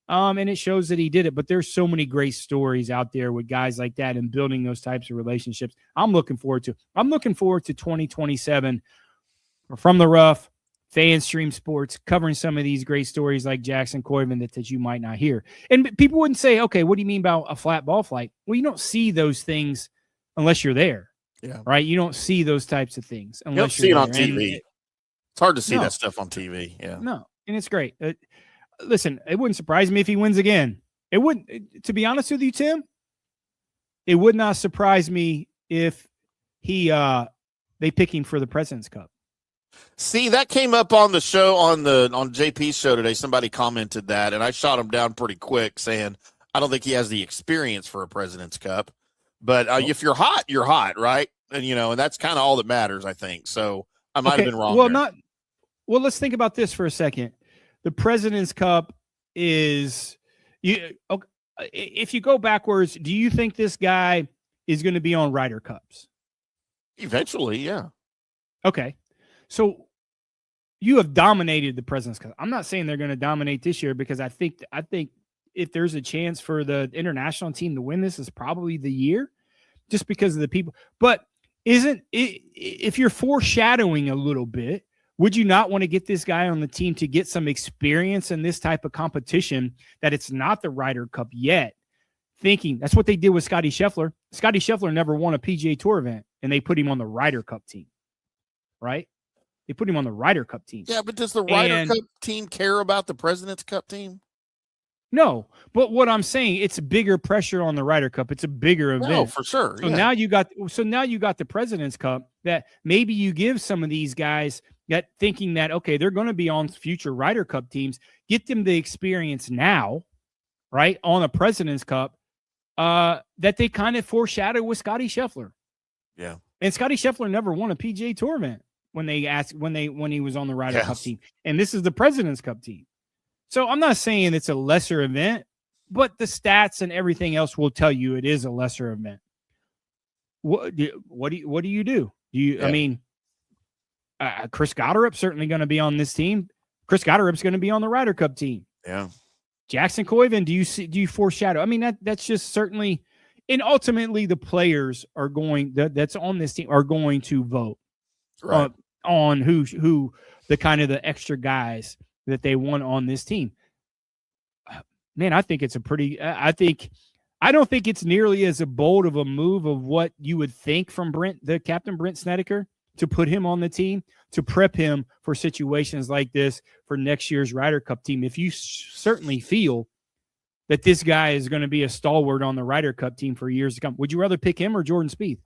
And it shows that he did it, but there's so many great stories out there with guys like that and building those types of relationships. I'm looking forward to 2027 from the rough, FanStream Sports, covering some of these great stories like Jackson Koivun that you might not hear. And people wouldn't say, okay, what do you mean about a flat ball flight? Well, you don't see those things unless you're there. Yeah. Right. You don't see those types of things unless you don't you're see it on TV. It's hard to see that stuff on TV. Yeah. No. And it's great. Listen, it wouldn't surprise me if he wins again. It wouldn't, to be honest with you, Tim, it would not surprise me if they pick him for the President's Cup. See, that came up on the show on JP's show today. Somebody commented that, and I shot him down pretty quick, saying I don't think he has the experience for a President's Cup. But if you're hot, you're hot, right? And and that's kind of all that matters, I think. So I might have been wrong. Well, let's think about this for a second. The President's Cup is if you go backwards, do you think this guy is going to be on Ryder Cups? Eventually, yeah. Okay. So you have dominated the President's Cup. I'm not saying they're going to dominate this year, because I think if there's a chance for the international team to win this, is probably the year, just because of the people. But isn't it, if you're foreshadowing a little bit, would you not want to get this guy on the team to get some experience in this type of competition, that it's not the Ryder Cup yet? Thinking that's what they did with Scottie Scheffler. Scottie Scheffler never won a PGA Tour event, and they put him on the Ryder Cup team, right? They put him on the Ryder Cup team. Yeah, but does the Ryder Cup team care about the President's Cup team? No, but what I'm saying, it's bigger pressure on the Ryder Cup. It's a bigger event. No, for sure. So now you got the President's Cup, that maybe you give some of these guys that thinking that, okay, they're going to be on future Ryder Cup teams, get them the experience now, right, on a President's Cup, that they kind of foreshadow with Scottie Scheffler. Yeah. And Scottie Scheffler never won a PGA Tour event when he was on the Ryder Cup team. And this is the President's Cup team. So I'm not saying it's a lesser event, but the stats and everything else will tell you it is a lesser event. What do you do? I mean, Chris Gotterup's certainly going to be on this team. Chris Gotterup's going to be on the Ryder Cup team. Yeah. Jackson Koivun, do you foreshadow? I mean, that's just certainly, and ultimately the players are going that's on this team are going to vote on who the kind of the extra guys that they want on this team. Man, I think it's I don't think it's nearly as bold of a move of what you would think from the captain Brent Snedeker, to put him on the team, to prep him for situations like this for next year's Ryder Cup team. If you certainly feel that this guy is going to be a stalwart on the Ryder Cup team for years to come, would you rather pick him or Jordan Spieth?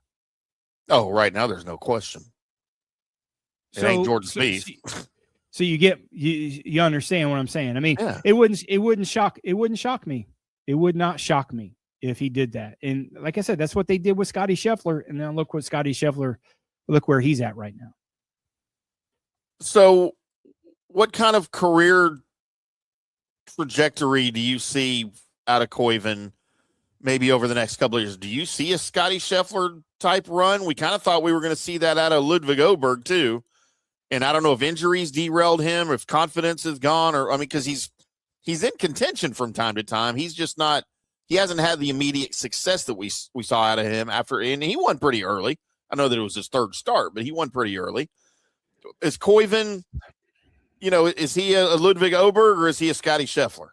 Oh, right now there's no question. It ain't Jordan Spieth. So you understand what I'm saying? I mean, it wouldn't shock me. It would not shock me if he did that. And like I said, that's what they did with Scottie Scheffler. And now look where he's at right now. So what kind of career trajectory do you see out of Koivun maybe over the next couple of years? Do you see a Scottie Scheffler type run? We kind of thought we were going to see that out of Ludwig Oberg too. And I don't know if injuries derailed him, or if confidence is gone, because he's in contention from time to time. He's just not, he hasn't had the immediate success that we saw out of him and he won pretty early. I know that it was his third start, but he won pretty early. Is Koivun, is he a Ludwig Oberg, or is he a Scottie Scheffler?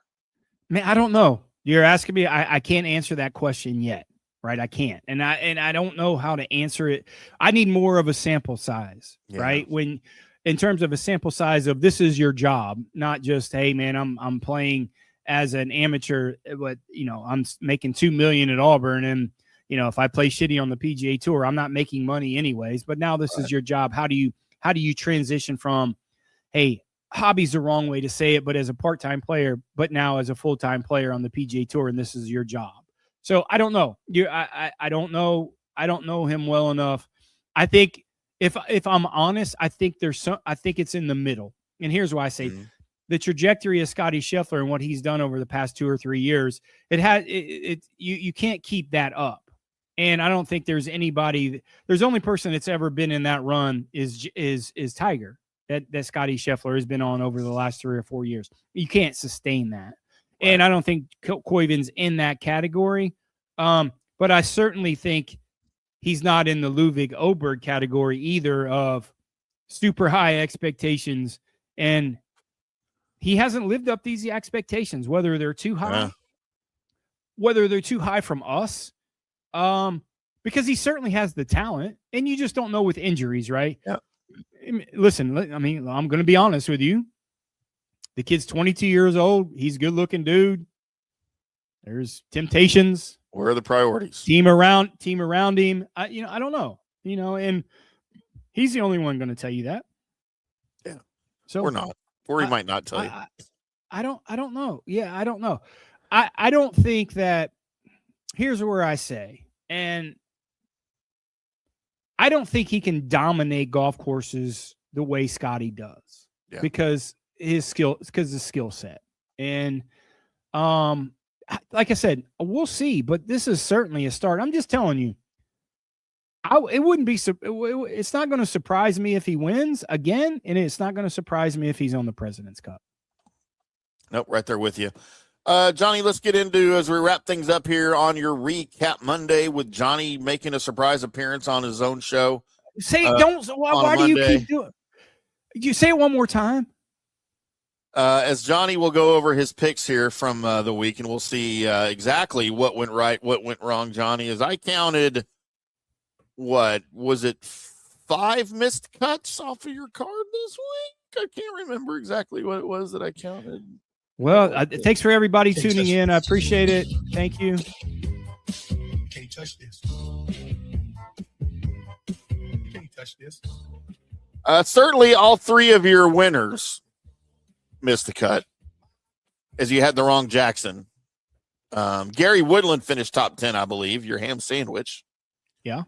Man, I don't know. You're asking me. I can't answer that question yet, right? I can't, and I don't know how to answer it. I need more of a sample size, right? In terms of a sample size of this is your job, not just, hey man, I'm playing as an amateur, but I'm making $2 million at Auburn, and if I play shitty on the PGA Tour, I'm not making money anyways. But now this is your job. How do you transition from, hey, hobby's the wrong way to say it, but as a part-time player, but now as a full-time player on the PGA Tour, and this is your job. So I don't know. I don't know. I don't know him well enough. I think if I'm honest, I think it's in the middle. And here's why I say the trajectory of Scottie Scheffler and what he's done over the past 2 or 3 years, you can't keep that up. And I don't think there's anybody. There's the only person that's ever been in that run is Tiger, that Scottie Scheffler has been on over the last 3 or 4 years. You can't sustain that, and I don't think Koivun's in that category. But I certainly think he's not in the Ludwig Oberg category either, of super high expectations, and he hasn't lived up these expectations. Whether they're too high, whether they're too high from us. Because he certainly has the talent, and you just don't know with injuries, right? Yeah. Listen, I mean, I'm going to be honest with you. The kid's 22 years old. He's a good-looking dude. There's temptations. Where are the priorities? Team around him. I don't know. And he's the only one going to tell you that. Yeah. So we're not. Or he might not tell you. I don't know. Yeah, I don't know. I don't think that. Here's where I say, and I don't think he can dominate golf courses the way Scottie does, because the skill set. And like I said, we'll see, but this is certainly a start. I'm just telling you, It wouldn't be. It's not going to surprise me if he wins again, and it's not going to surprise me if he's on the President's Cup. Nope, right there with you. Johnny, let's get into, as we wrap things up here on your Recap Monday with Johnny making a surprise appearance on his own show. Why do you keep doing? You say it one more time. As Johnny will go over his picks here from the week, and we'll see exactly what went right, what went wrong, Johnny. As I counted, what was it, 5 missed cuts off of your card this week? I can't remember exactly what it was that I counted. Well, thanks for everybody tuning in. I appreciate it. Thank you. Can't touch this. Can't touch this. Certainly all 3 of your winners missed the cut, as you had the wrong Jackson. Gary Woodland finished top 10, I believe. Your ham sandwich. Yeah.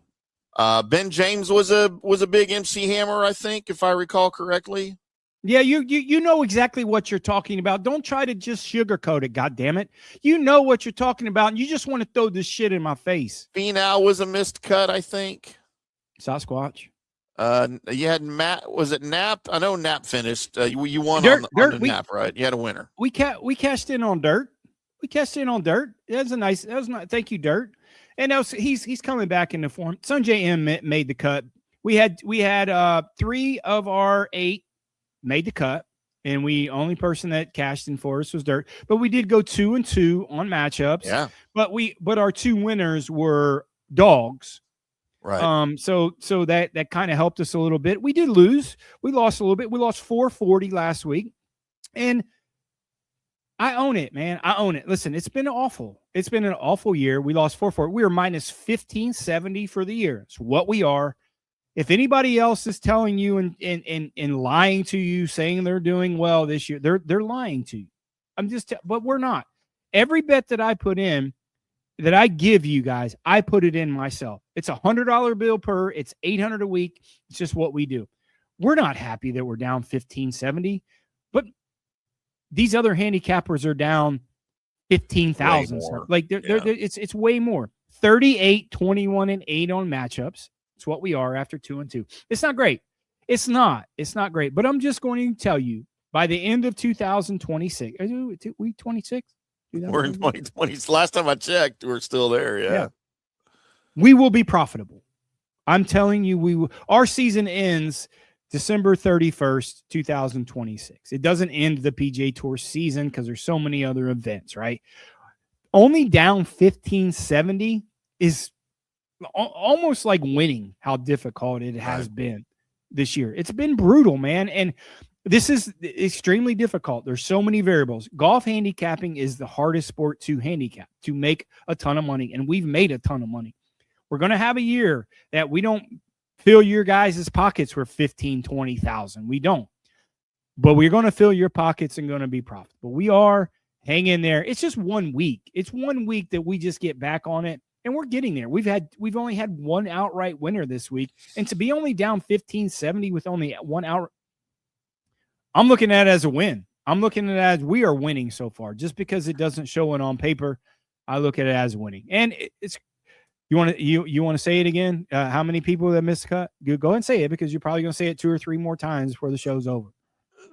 Ben James was a big MC Hammer, I think, if I recall correctly. Yeah, you know exactly what you're talking about. Don't try to just sugarcoat it, goddammit. You know what you're talking about, and you just want to throw this shit in my face. Finau was a missed cut, I think. Sasquatch. You had Matt. Was it Knapp? I know Knapp finished. You won Dirt, on the Knapp, right? You had a winner. We cashed in on Dirt. That was nice. Thank you, Dirt. And now he's coming back into form. Sunjay M made the cut. We had 3 of our 8 made the cut, and only person that cashed in for us was Dirt. But we did go 2-2 on matchups. Yeah. But our 2 winners were dogs. Right. So that kind of helped us a little bit. We did lose. We lost a little bit. We lost 440 last week. And I own it, man. I own it. Listen, it's been awful. It's been an awful year. We lost 440. We were minus 1570 for the year. It's what we are. If anybody else is telling you and lying to you, saying they're doing well this year, they're lying to you. But we're not. Every bet that I put in, that I give you guys, I put it in myself. It's $100 bill per. It's $800 a week. It's just what we do. We're not happy that we're down 1570, but these other handicappers are down 15,000. Like it's way more. 38, 21, and 8 on matchups. It's what we are after 2-2. It's not great. It's not great. But I'm just going to tell you, by the end of 2026, are we 26? We're in 2020. Last time I checked, we're still there. Yeah. We will be profitable. I'm telling you, we will. Our season ends December 31st, 2026. It doesn't end the PGA Tour season because there's so many other events, right? Only down 1570 is almost like winning how difficult it has been this year. It's been brutal, man. And this is extremely difficult. There's so many variables. Golf handicapping is the hardest sport to handicap, to make a ton of money. And we've made a ton of money. We're going to have a year that we don't fill your guys' pockets for 15, 20,000. We don't. But we're going to fill your pockets and going to be profitable. We are. Hang in there. It's just 1 week. It's 1 week that we just get back on it. And we're getting there. We've only had one outright winner this week. And to be only down 1570 with only one outright, I'm looking at it as a win. I'm looking at it as we are winning so far. Just because it doesn't show it on paper, I look at it as winning. And it's you want to say it again? How many people that missed the cut? Go ahead and say it, because you're probably going to say it 2 or 3 more times before the show's over.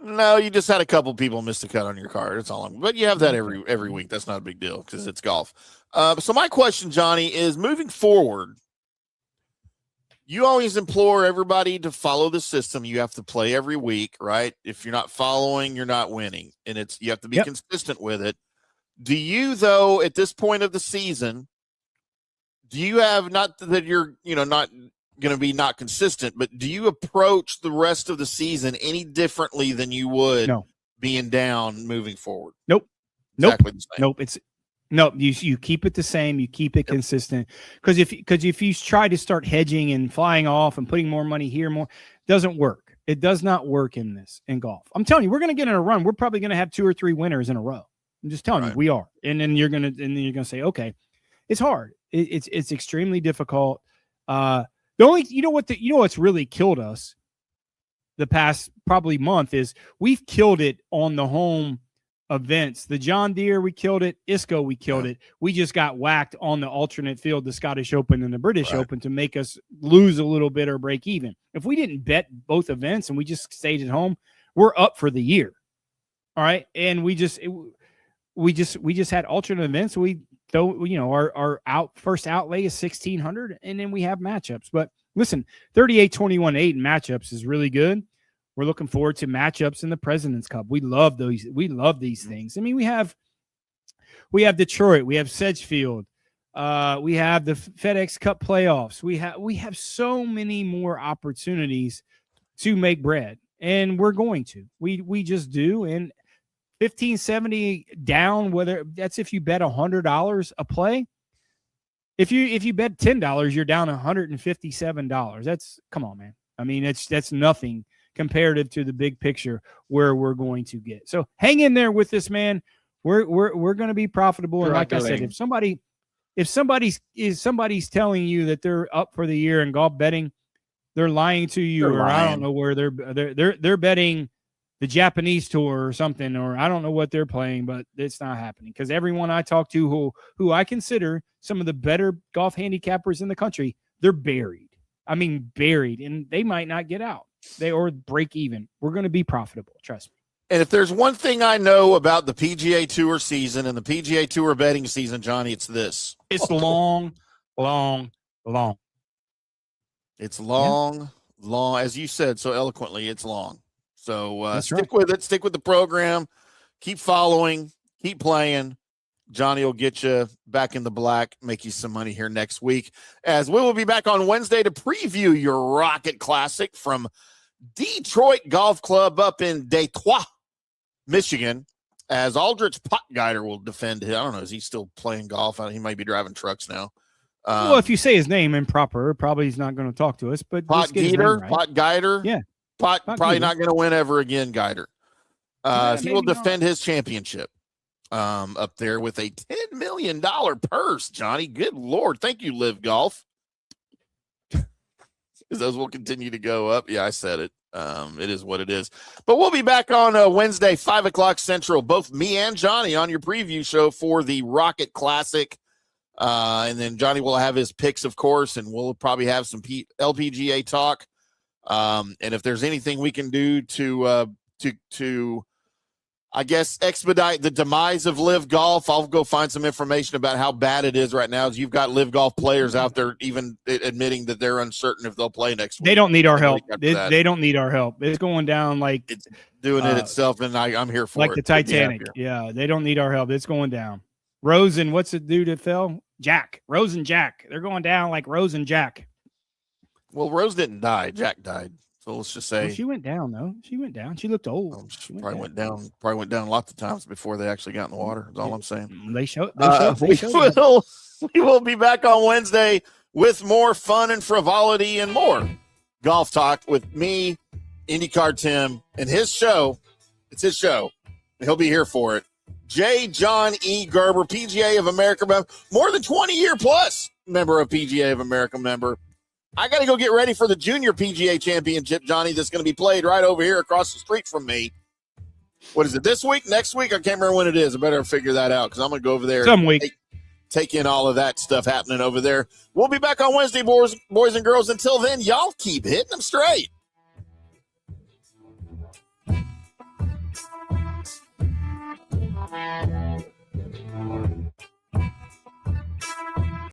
No, you just had a couple people miss the cut on your card. That's all. But you have that every week. That's not a big deal because it's golf. So my question, Johnny, is moving forward, you always implore everybody to follow the system. You have to play every week, right? If you're not following, you're not winning. And you have to be consistent with it. Do you, though, at this point of the season, do you have, not that you're, not going to be not consistent, but do you approach the rest of the season any differently than you would being down moving forward? Nope. Exactly Nope. You keep it the same. You keep it consistent. Because if you try to start hedging and flying off and putting more money here, it doesn't work. It does not work in golf. I'm telling you, we're going to get in a run. We're probably going to have 2 or 3 winners in a row. I'm just telling you, we are. And then you're going to say, okay, it's hard. It's extremely difficult. What's really killed us the past probably month is we've killed it on the home events. The John Deere, we killed it. ISCO, we killed it. We just got whacked on the alternate field, the Scottish Open and the British Open, to make us lose a little bit or break even. If we didn't bet both events and we just stayed at home, we're up for the year. All right. And we just had alternate events. We throw, our first outlay is 1,600, and then we have matchups. But listen, 38-21-8 in matchups is really good. We're looking forward to matchups in the President's Cup. We love those. We love these things. I mean, we have Detroit, we have Sedgefield, we have the FedEx Cup playoffs. We have so many more opportunities to make bread, and we're going to. We just do. And 1570 down, whether that's if you bet $100 a play. If you bet $10, you're down $157. That's, come on, man. I mean, that's nothing comparative to the big picture where we're going to get. So hang in there with this, man. We're going to be profitable. And like I said, if somebody's telling you that they're up for the year in golf betting, they're lying to you, or I don't know where they're betting the Japanese tour or something, or I don't know what they're playing, but it's not happening, because everyone I talk to who I consider some of the better golf handicappers in the country, they're buried. I mean, buried, and they might not get out. Or break even. We're going to be profitable. Trust me. And if there's one thing I know about the PGA Tour season and the PGA Tour betting season, Johnny, it's this. It's long. It's long, as you said so eloquently, it's long. So stick right. with it. Stick with the program. Keep following. Keep playing. Johnny will get you back in the black, make you some money here next week, as we will be back on Wednesday to preview your Rocket Classic from Detroit Golf Club up in Detroit, Michigan, as Aldrich Potgeider will defend him. I don't know, is he still playing golf? He might be driving trucks now. Well, if you say his name improper, probably he's not going to talk to us. But Potgeider, yeah, probably not going to win ever again. Geider, he will defend his championship up there with a $10 million purse. Johnny, good Lord, thank you, Live Golf. Because those will continue to go up. Yeah, I said it. It is what it is. But we'll be back on Wednesday, 5 o'clock Central, both me and Johnny on your preview show for the Rocket Classic. And then Johnny will have his picks, of course, and we'll probably have some LPGA talk. And if there's anything we can do to I guess, expedite the demise of Live Golf, I'll go find some information about how bad it is right now, as you've got Live Golf players out there even admitting that they're uncertain if they'll play next week. They don't need our help. They don't need our help. It's going down like it's doing it itself, and I'm here for like it. the Titanic. Yeah, they don't need our help. It's going down. Rose and what's the dude that fell? Jack. Rose and Jack. They're going down like Rose and Jack. Well, Rose didn't die. Jack died. So let's just say she went down, though. She went down. She looked old. She probably went down. Probably went down lots of times before they actually got in the water. That's all I'm saying. They showed. We will be back on Wednesday with more fun and frivolity and more golf talk with me, IndyCar Tim, and his show. It's his show. He'll be here for it. J. John E. Gerber, PGA of America member, more than 20-year plus member of PGA of America member. I got to go get ready for the Junior PGA Championship, Johnny, that's going to be played right over here across the street from me. What is it, this week, next week? I can't remember when it is. I better figure that out, because I'm going to go over there some week. Take in all of that stuff happening over there. We'll be back on Wednesday, boys and girls. Until then, y'all keep hitting them straight.